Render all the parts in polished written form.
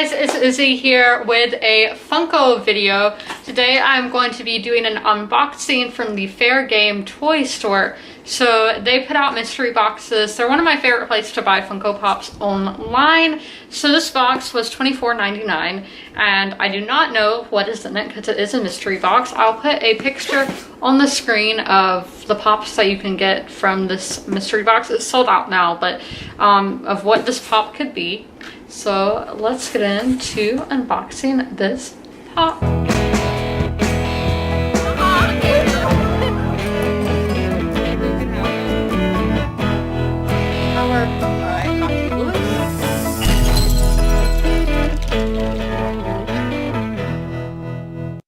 guys, it's Izzy here with a Funko video. Today I'm going to be doing an unboxing from the Fair Game toy store. So they put out mystery boxes. They're one of my favorite places to buy Funko Pops online. So this box was $24.99 and I do not know what is in it because it is a mystery box. I'll put a picture on the screen of the pops that you can get from this mystery box. It's sold out now, but of what this pop could be. So let's get into unboxing this pop.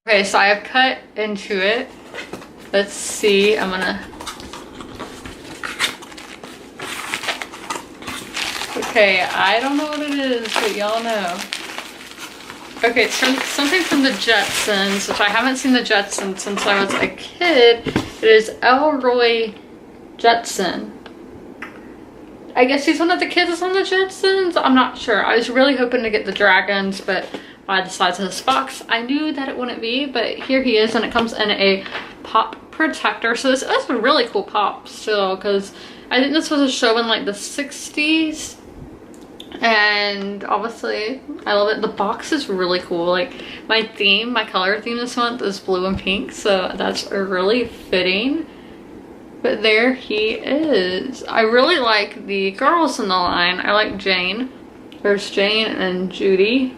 Okay, so I have cut into it. Let's see, I'm gonna... Okay, I don't know what it is, but y'all know. Okay, it's from something from the Jetsons, which I haven't seen the Jetsons since I was a kid. It is Elroy Jetson. I guess he's one of the kids on the Jetsons? I'm not sure. I was really hoping to get the dragons, but by the size of this box, I knew that it wouldn't be, but here he is, and it comes in a pop protector. So this is a really cool pop still, because I think this was a show in like the 60s. And obviously I love it. The box is really cool. Like my color theme this month is blue and pink, so that's really fitting. But there he is. I really like the girls in the line. I like Jane. There's Jane and Judy.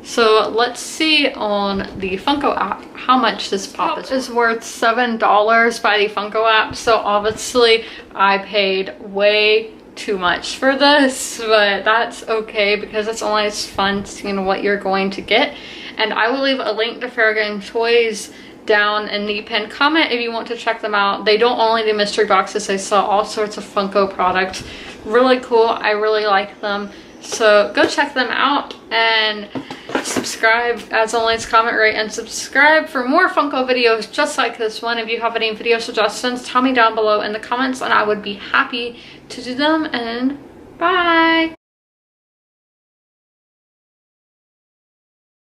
So let's see on the Funko app how much this pop is worth. $7 by the Funko app. So obviously I paid way too much for this, but that's okay because it's always fun seeing what you're going to get. And I will leave a link to Fair Game Toys down in the pinned comment if you want to check them out. They don't only do mystery boxes, they sell all sorts of Funko products. Really cool. I really like them. So go check them out and subscribe. As always, comment, rate, and subscribe for more Funko videos just like this one. If you have any video suggestions, tell me down below in the comments and I would be happy to do them. And bye!